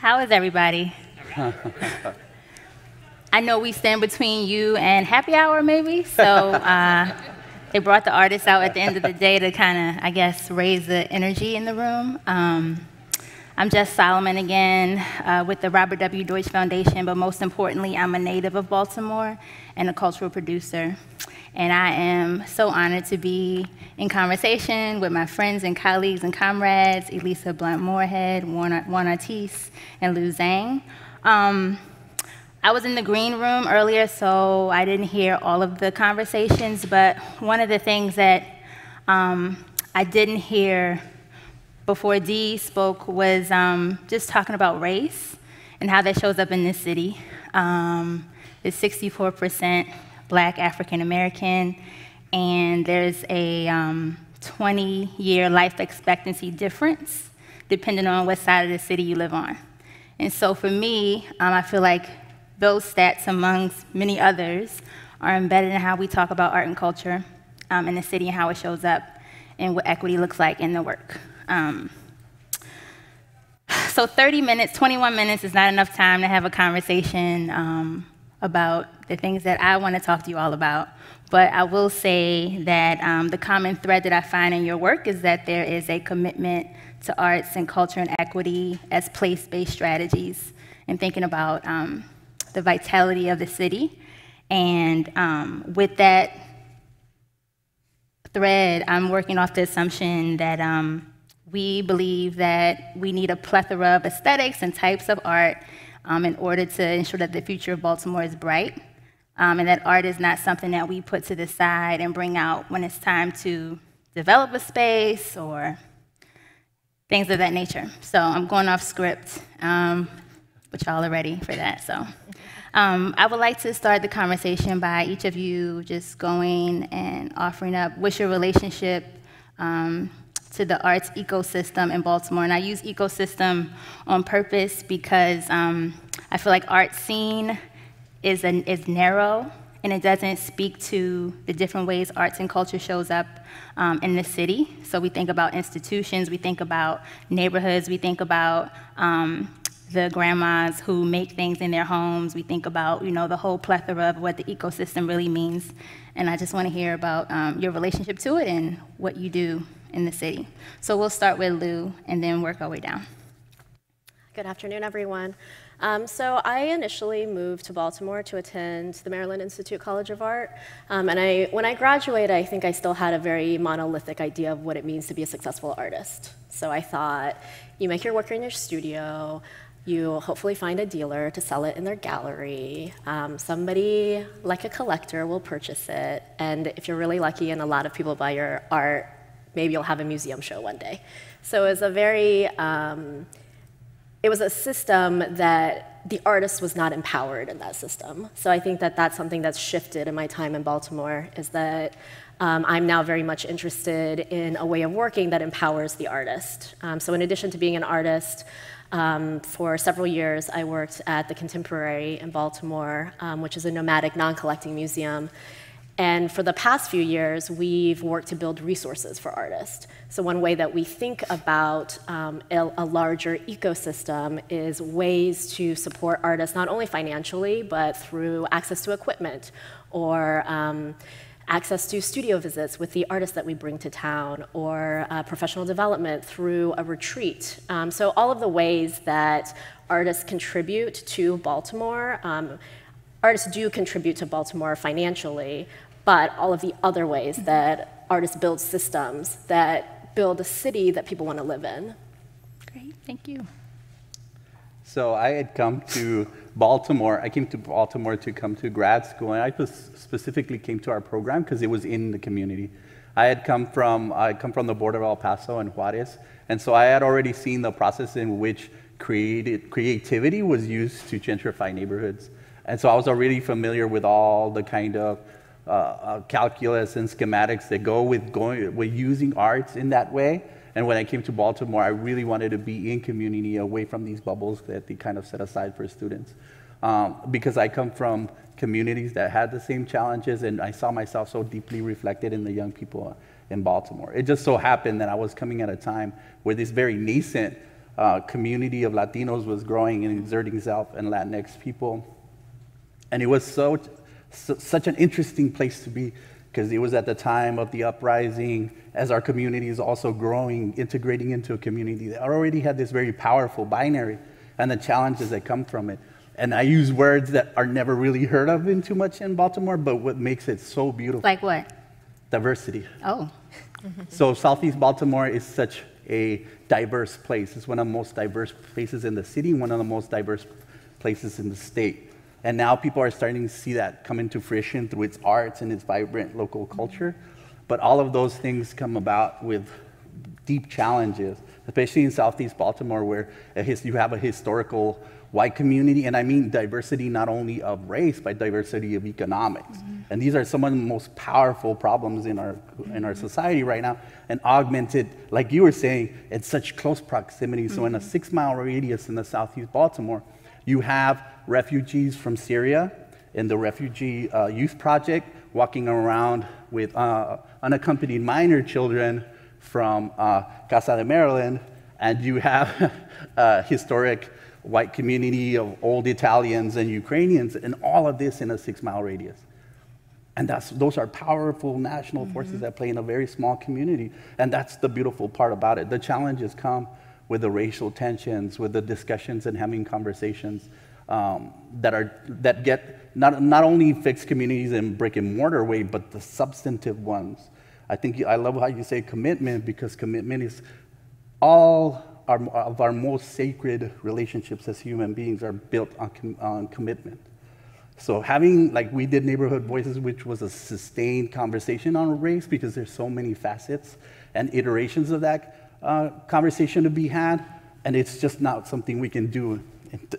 How is everybody? I know we stand between you and happy hour, maybe, so they brought the artists out at the end of the day to kind of, I guess, raise the energy in the room. I'm Jess Solomon again with the Robert W. Deutsch Foundation, but most importantly, I'm a native of Baltimore and a cultural producer. And I am so honored to be in conversation with my friends and colleagues and comrades, Elissa Blount-Moorhead, Juan Ortiz, and Zhang. I was in the green room earlier, so I didn't hear all of the conversations, but one of the things that I didn't hear before Dee spoke was just talking about race and how that shows up in this city. It's 64% Black African American, and there's a 20-year life expectancy difference depending on what side of the city you live on. And so for me, I feel like those stats, amongst many others, are embedded in how we talk about art and culture in the city and how it shows up and what equity looks like in the work. So 30 minutes, 21 minutes is not enough time to have a conversation about the things that I want to talk to you all about. But I will say that the common thread that I find in your work is that there is a commitment to arts and culture and equity as place-based strategies and thinking about the vitality of the city. And with that thread, I'm working off the assumption that we believe that we need a plethora of aesthetics and types of art in order to ensure that the future of Baltimore is bright, and that art is not something that we put to the side and bring out when it's time to develop a space or things of that nature. So I'm going off script, but y'all are ready for that. So I would like to start the conversation by each of you just going and offering up what's your relationship to the arts ecosystem in Baltimore. And I use ecosystem on purpose because I feel like art scene is narrow, and it doesn't speak to the different ways arts and culture shows up in the city. So we think about institutions, we think about neighborhoods, we think about the grandmas who make things in their homes, we think about the whole plethora of what the ecosystem really means. And I just want to hear about your relationship to it and what you do in the city. So we'll start with Lou and then work our way down. Good afternoon, everyone. So I initially moved to Baltimore to attend the Maryland Institute College of Art. And when I graduated, I think I still had a very monolithic idea of what it means to be a successful artist. So I thought, you make your work in your studio, you hopefully find a dealer to sell it in their gallery. Somebody, like a collector, will purchase it. And if you're really lucky and a lot of people buy your art, maybe you'll have a museum show one day. So it was a very, it was a system that the artist was not empowered in that system. So I think that that's something that's shifted in my time in Baltimore, is that I'm now very much interested in a way of working that empowers the artist. So in addition to being an artist, for several years I worked at the Contemporary in Baltimore, which is a nomadic, non-collecting museum. And for the past few years, we've worked to build resources for artists. So one way that we think about a larger ecosystem is ways to support artists, not only financially, but through access to equipment or access to studio visits with the artists that we bring to town, or professional development through a retreat. So all of the ways that artists contribute to Baltimore, artists do contribute to Baltimore financially, but all of the other ways that artists build systems that build a city that people want to live in. Great, thank you. So I had come to Baltimore. I came to Baltimore to come to grad school, and I specifically came to our program because it was in the community. I come from the border of El Paso and Juarez, and so I had already seen the process in which creativity was used to gentrify neighborhoods. And so I was already familiar with all the kind of calculus and schematics that go with using arts in that way. And when I came to Baltimore, I really wanted to be in community, away from these bubbles that they kind of set aside for students. Because I come from communities that had the same challenges, and I saw myself so deeply reflected in the young people in Baltimore. It just so happened that I was coming at a time where this very nascent community of Latinos was growing and exerting itself, and Latinx people. And it was such an interesting place to be, because it was at the time of the uprising, as our community is also growing, integrating into a community that already had this very powerful binary and the challenges that come from it. And I use words that are never really heard of in too much in Baltimore, but what makes it so beautiful. Like what? Diversity. Oh. So Southeast Baltimore is such a diverse place. It's one of the most diverse places in the city, one of the most diverse places in the state. And now people are starting to see that come into fruition through its arts and its vibrant local culture. But all of those things come about with deep challenges, especially in Southeast Baltimore, where you have a historical white community, and I mean diversity not only of race, but diversity of economics. And these are some of the most powerful problems in our society right now, and augmented, like you were saying, in such close proximity. So in a 6-mile radius in the Southeast Baltimore, you have refugees from Syria in the Refugee Youth Project walking around with unaccompanied minor children from Casa de Maryland, and you have a historic white community of old Italians and Ukrainians, and all of this in a 6-mile radius. And those are powerful national forces that play in a very small community, and that's the beautiful part about it. The challenges come with the racial tensions, with the discussions and having conversations that get not only fixed communities in brick and mortar way, but the substantive ones. I love how you say commitment, because commitment is all of our most sacred relationships as human beings are built on commitment. So having, like we did Neighborhood Voices, which was a sustained conversation on race, because there's so many facets and iterations of that conversation to be had, and it's just not something we can do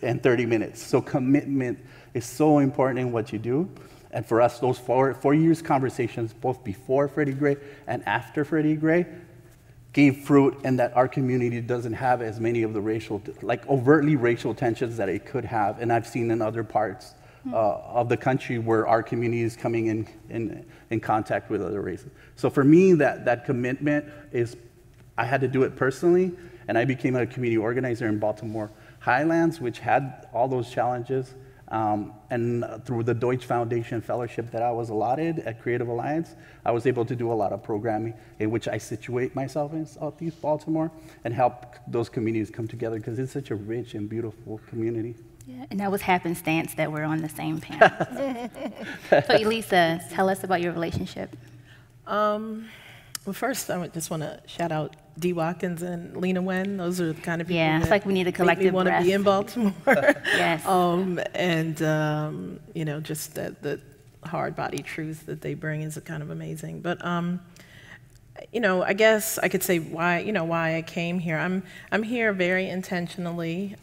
in 30 minutes. So commitment is so important in what you do. And for us, those 4 years conversations, both before Freddie Gray and after Freddie Gray, gave fruit in that our community doesn't have as many of the overtly racial tensions that it could have. And I've seen in other parts of the country where our community is coming in contact with other races. So for me, that commitment is, I had to do it personally, and I became a community organizer in Baltimore Highlands, which had all those challenges. And through the Deutsch Foundation Fellowship that I was allotted at Creative Alliance, I was able to do a lot of programming in which I situate myself in Southeast Baltimore and help those communities come together, because it's such a rich and beautiful community. Yeah, and that was happenstance that we're on the same panel. So Elissa, tell us about your relationship. Well, first, I just want to shout out Dee Watkins and Lena Wen. Those are the kind of people Yeah, it's like we need a collective want to be in Baltimore. Yes. You know, just the hard body truth that they bring is kind of amazing. But you know, I guess I could say why I came here. I'm here very intentionally.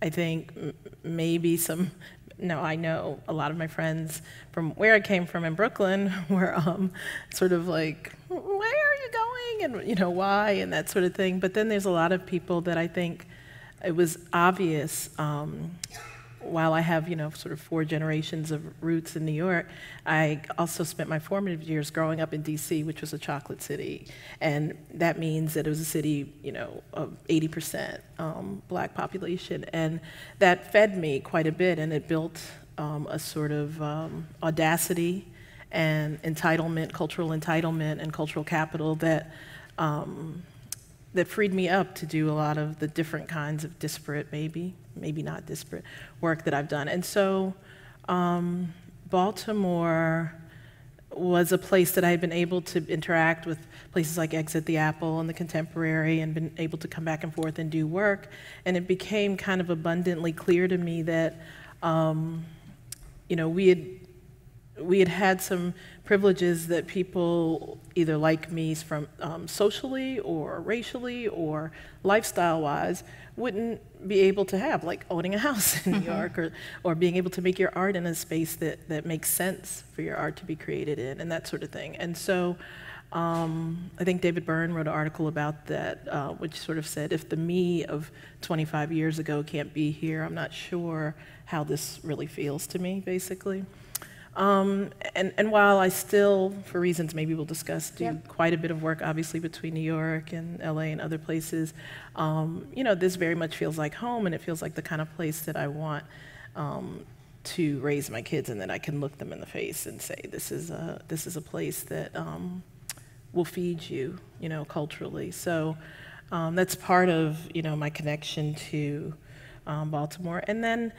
I think maybe I know a lot of my friends from where I came from in Brooklyn were sort of like, where are you going, and you know, why, and that sort of thing. But then there's a lot of people that I think it was obvious, while I have, you know, sort of 4 generations of roots in New York, I also spent my formative years growing up in DC, which was a chocolate city. And that means that it was a city, you know, of 80% black population. And that fed me quite a bit, and it built a sort of audacity and entitlement, cultural entitlement and cultural capital that that freed me up to do a lot of the different kinds of disparate, maybe not disparate, work that I've done. And so Baltimore was a place that I had been able to interact with places like Exit the Apple and the Contemporary, and been able to come back and forth and do work. And it became kind of abundantly clear to me that you know, we had some privileges that people either like me from socially or racially or lifestyle-wise wouldn't be able to have, like owning a house in New York, or being able to make your art in a space that makes sense for your art to be created in, and that sort of thing. And so I think David Byrne wrote an article about that, which sort of said, if the me of 25 years ago can't be here, I'm not sure how this really feels to me, basically. And while I still, for reasons maybe we'll discuss, do quite a bit of work, obviously, between New York and LA and other places, you know, this very much feels like home, and it feels like the kind of place that I want to raise my kids, and that I can look them in the face and say, this is a place that will feed you, you know, culturally. So that's part of, you know, my connection to Baltimore. And then,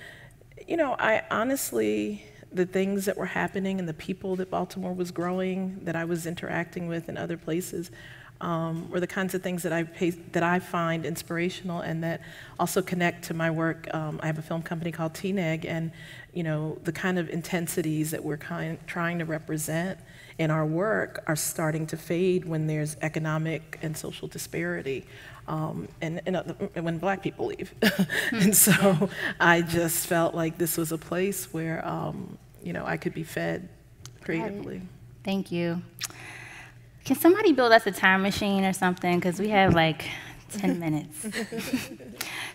you know, I honestly, the things that were happening and the people that Baltimore was growing, that I was interacting with in other places, were the kinds of things that I find inspirational and that also connect to my work. I have a film company called TNEG, and you know, the kind of intensities that we're trying to represent in our work are starting to fade when there's economic and social disparity, and when Black people leave. And so I just felt like this was a place where you know, I could be fed creatively. Thank you. Can somebody build us a time machine or something? Because we have like 10 minutes.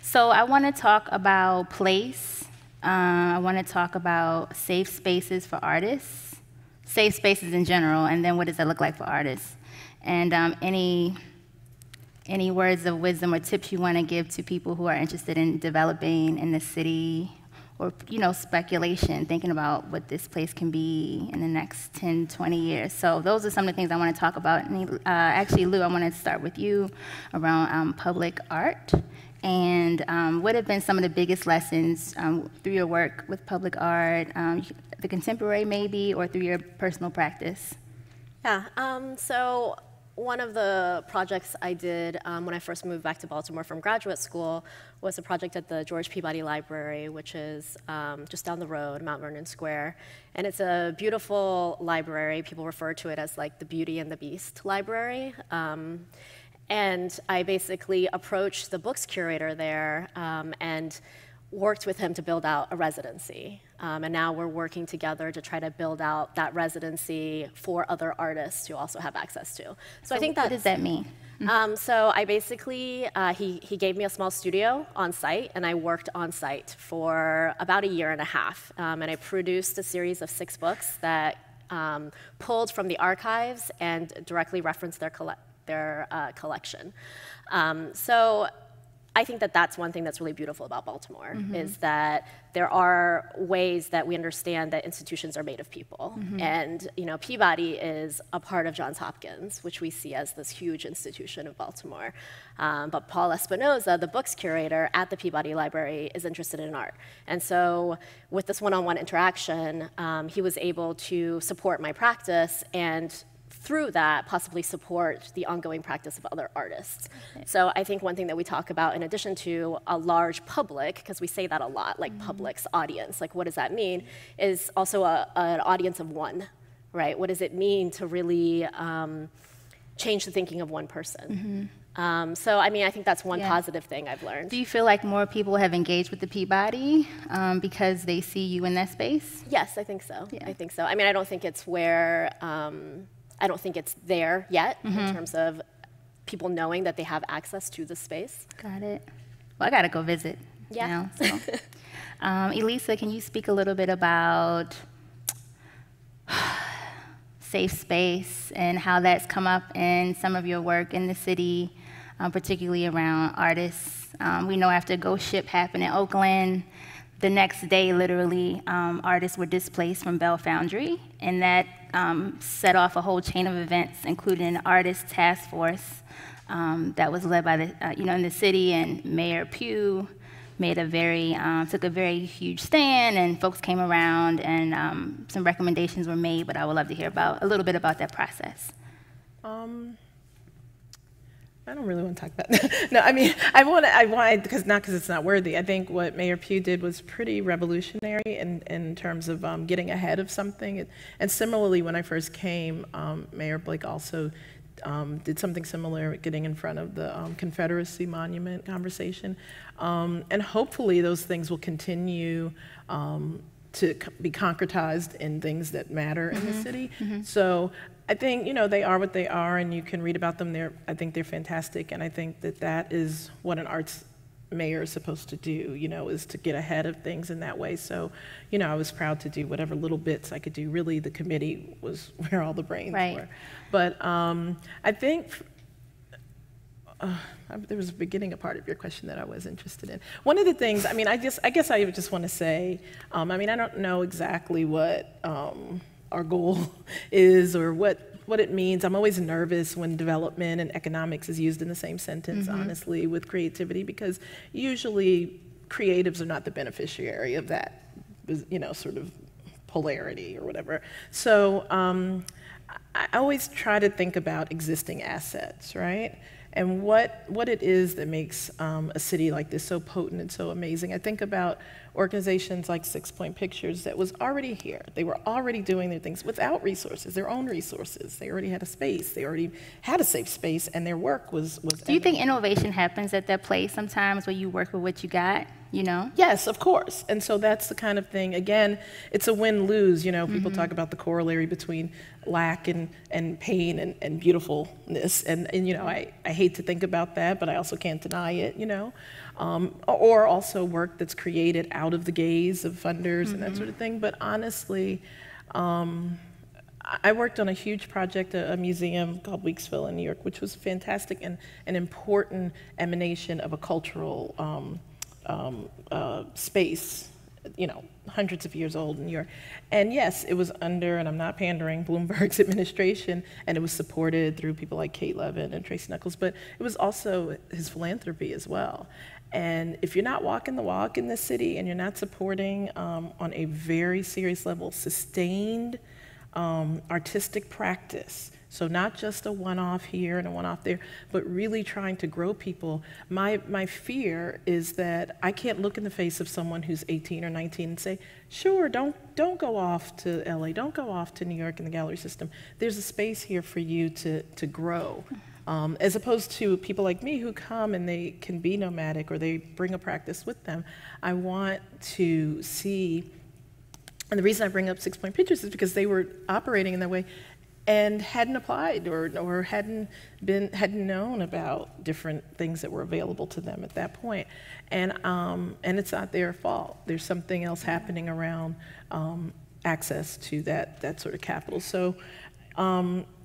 So I want to talk about place. I want to talk about safe spaces for artists, safe spaces in general, and then what does that look like for artists? And any words of wisdom or tips you want to give to people who are interested in developing in the city, or, you know, speculation, thinking about what this place can be in the next 10, 20 years. So those are some of the things I want to talk about. And, actually, Lou, I want to start with you around public art. And what have been some of the biggest lessons through your work with public art, the contemporary maybe, or through your personal practice? Yeah, so one of the projects I did when I first moved back to Baltimore from graduate school was a project at the George Peabody Library, which is just down the road, Mount Vernon Square. And it's a beautiful library. People refer to it as like the Beauty and the Beast library. And I basically approached the books curator there and worked with him to build out a residency. And now we're working together to try to build out that residency for other artists to also have access to. So I think what does that mean? So I basically, he gave me a small studio on site, and I worked on site for about a year and a half. And I produced a series of 6 books that pulled from the archives and directly referenced their collection. So I think that that's one thing that's really beautiful about Baltimore, is that there are ways that we understand that institutions are made of people. And you know, Peabody is a part of Johns Hopkins, which we see as this huge institution of Baltimore. But Paul Espinoza, the books curator at the Peabody Library, is interested in art. And so with this one-on-one interaction, he was able to support my practice and through that, possibly support the ongoing practice of other artists. Okay. So I think one thing that we talk about, in addition to a large public, because we say that a lot, like public's audience, like what does that mean, is also an audience of one, right? What does it mean to really change the thinking of one person? So I mean, I think that's one positive thing I've learned. Do you feel like more people have engaged with the Peabody because they see you in that space? Yes, I think so. I think so. I mean, I don't think it's where, I don't think it's there yet in terms of people knowing that they have access to the space. Got it. Well, I got to go visit now. So. Elissa, can you speak a little bit about safe space and how that's come up in some of your work in the city, particularly around artists? We know after Ghost Ship happened in Oakland, the next day, literally, artists were displaced from Bell Foundry, and that set off a whole chain of events, including an artist task force that was led by the, in the city, and Mayor Pugh made took a very huge stand, and folks came around, and some recommendations were made. But I would love to hear a little bit about that process. I don't really want to talk about that. No, I mean, I want because it's not worthy. I think what Mayor Pugh did was pretty revolutionary in terms of getting ahead of something. And similarly, when I first came, Mayor Blake also did something similar, getting in front of the Confederacy Monument conversation. And hopefully those things will continue to be concretized in things that matter in the city. So I think, they are what they are, and you can read about them. I think they're fantastic, and I think that is what an arts mayor is supposed to do, is to get ahead of things in that way. So, I was proud to do whatever little bits I could do. Really, the committee was where all the brains were. But I think there was a beginning, a part of your question that I was interested in. One of the things, I guess I would just want to say, I don't know exactly what our goal is or what it means. I'm always nervous when development and economics is used in the same sentence, honestly, with creativity, because usually creatives are not the beneficiary of that, sort of polarity or whatever. So I always try to think about existing assets, right? And what it is that makes a city like this so potent and so amazing. I think about organizations like 6 Point Pictures that was already here. They were already doing their things without resources, their own resources. They already had a space. They already had a safe space, and their work was Do you think innovation happens at that place sometimes where you work with what you got, Yes, of course. And so that's the kind of thing, again, it's a win-lose. People talk about the corollary between lack and pain and beautifulness. And I hate to think about that, but I also can't deny it, or also work that's created out of the gaze of funders and that sort of thing. But honestly, I worked on a huge project, a museum called Weeksville in New York, which was fantastic and an important emanation of a cultural space, hundreds of years old in New York. And yes, it was under, and I'm not pandering, Bloomberg's administration, and it was supported through people like Kate Levin and Tracy Knuckles, but it was also his philanthropy as well. And if you're not walking the walk in this city and you're not supporting on a very serious level, sustained artistic practice, so not just a one-off here and a one-off there, but really trying to grow people. My fear is that I can't look in the face of someone who's 18 or 19 and say, sure, don't go off to LA, don't go off to New York in the gallery system. There's a space here for you to grow. As opposed to people like me who come and they can be nomadic or they bring a practice with them. I want to see, and the reason I bring up 6 Point Pictures is because they were operating in that way and hadn't applied or hadn't known about different things that were available to them at that point. And it's not their fault. There's something else happening around access to that sort of capital. So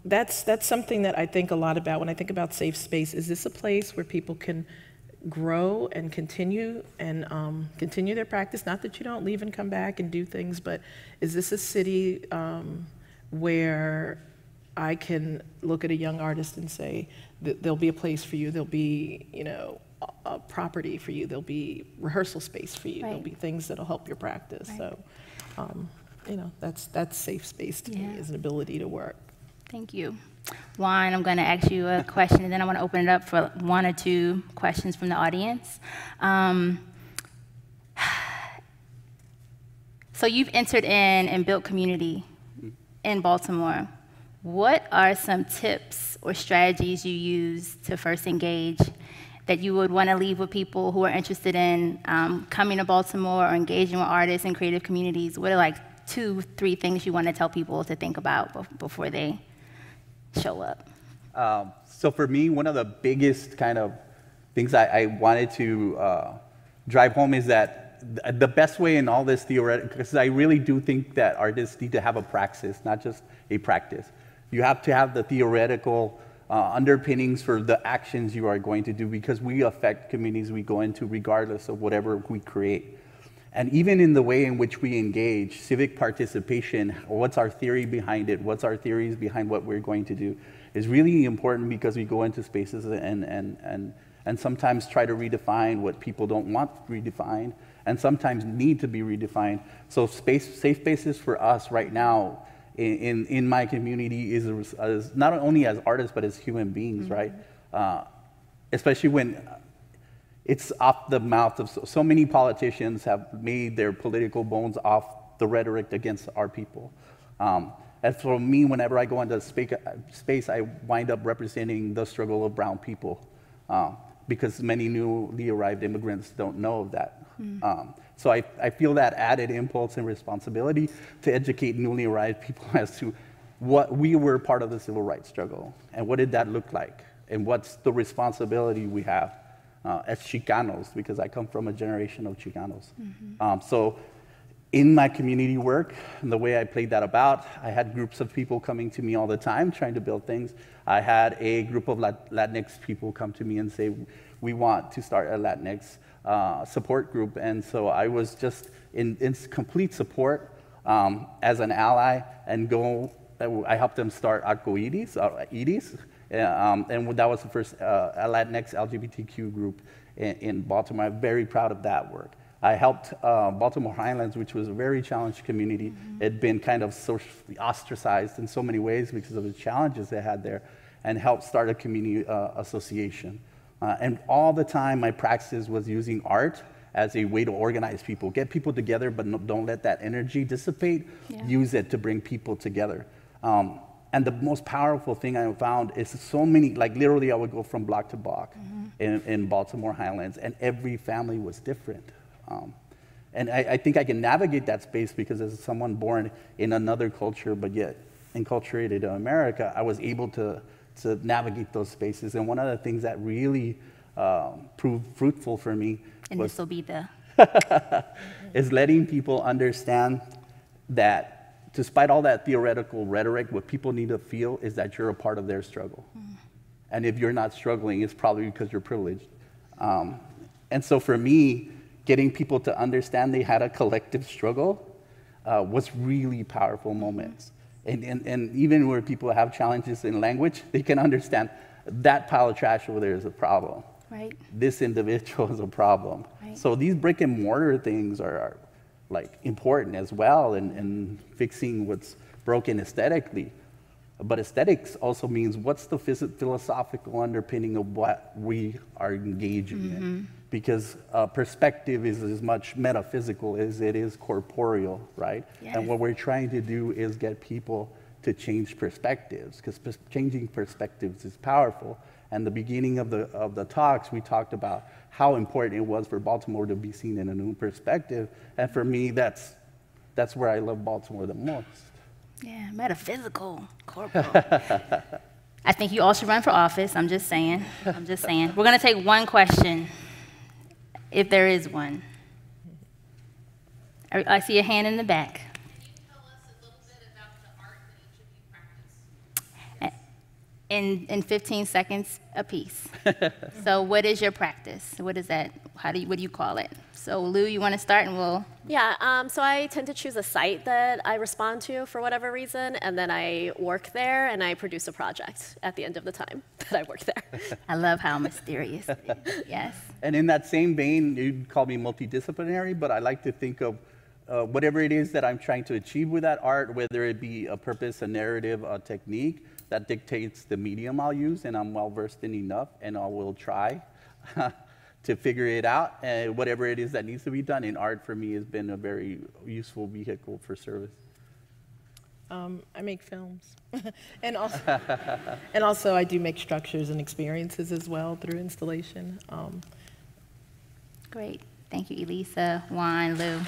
that's something that I think a lot about when I think about safe space. Is this a place where people can grow and continue their practice? Not that you don't leave and come back and do things, but is this a city where I can look at a young artist and say that there'll be a place for you, there'll be, a property for you, there'll be rehearsal space for you, there'll be things that'll help your practice. So, that's safe space to me, is an ability to work. Thank you. Juan, I'm going to ask you a question, and then I want to open it up for 1 or 2 questions from the audience. So you've entered in and built community in Baltimore. What are some tips or strategies you use to first engage that you would want to leave with people who are interested in coming to Baltimore or engaging with artists and creative communities? What are 2, 3 things you want to tell people to think about before they show up? So for me, one of the biggest kind of things I wanted to drive home is that the best way in all this theoretical, because I really do think that artists need to have a praxis, not just a practice. You have to have the theoretical underpinnings for the actions you are going to do, because we affect communities we go into regardless of whatever we create. And even in the way in which we engage, civic participation, what's our theory behind it, what's our theories behind what we're going to do, is really important, because we go into spaces and sometimes try to redefine what people don't want redefined, and sometimes need to be redefined. So safe spaces for us right now in my community is not only as artists, but as human beings, right? Especially when it's off the mouth of so many politicians have made their political bones off the rhetoric against our people. And for me, whenever I go into space, I wind up representing the struggle of brown people, because many newly arrived immigrants don't know of that. So I feel that added impulse and responsibility to educate newly arrived people as to what we were part of the civil rights struggle, and what did that look like, and what's the responsibility we have as Chicanos, because I come from a generation of Chicanos. So in my community work, and the way I played that about, I had groups of people coming to me all the time trying to build things. I had a group of Latinx people come to me and say, we want to start a Latinx support group. And so I was just in complete support as an ally, and I helped them start Arcoiris, and that was the first Latinx LGBTQ group in Baltimore. I'm very proud of that work. I helped Baltimore Highlands, which was a very challenged community. It had been kind of socially ostracized in so many ways because of the challenges they had there, and helped start a community association. And all the time, my practice was using art as a way to organize people, get people together, but don't let that energy dissipate. Use it to bring people together. And the most powerful thing I found is so many, like literally I would go from block to block in Baltimore Highlands, and every family was different. And I think I can navigate that space because as someone born in another culture, but yet enculturated in America, I was able to navigate those spaces. And one of the things that really proved fruitful for me and this will be the is letting people understand that despite all that theoretical rhetoric, what people need to feel is that you're a part of their struggle. And if you're not struggling, it's probably because you're privileged. And so for me, getting people to understand they had a collective struggle was really powerful moments. And even where people have challenges in language, they can understand that pile of trash over there is a problem. Right. This individual is a problem. Right. So these brick and mortar things are like important as well in fixing what's broken aesthetically. But aesthetics also means what's the philosophical underpinning of what we are engaging in. Because perspective is as much metaphysical as it is corporeal, right? Yes. And what we're trying to do is get people to change perspectives, because changing perspectives is powerful. And the beginning of the talks, we talked about how important it was for Baltimore to be seen in a new perspective. And for me, that's where I love Baltimore the most. Yeah, metaphysical, corporal. I think you all should run for office. I'm just saying. I'm just saying. We're going to take one question, if there is one. I see a hand in the back. Can you tell us a little bit about the art that each of you practice? In 15 seconds apiece. So what is your practice? What is that? What do you call it? So Lou, you want to start and we'll... Yeah, so I tend to choose a site that I respond to for whatever reason, and then I work there and I produce a project at the end of the time that I work there. I love how mysterious it is. Yes. And in that same vein, you'd call me multidisciplinary, but I like to think of whatever it is that I'm trying to achieve with that art, whether it be a purpose, a narrative, a technique, that dictates the medium I'll use, and I'm well-versed in enough, and I will try to figure it out. And whatever it is that needs to be done in art, for me, has been a very useful vehicle for service. I make films. and also I do make structures and experiences as well through installation. Great. Thank you, Elissa, Juan, Lou.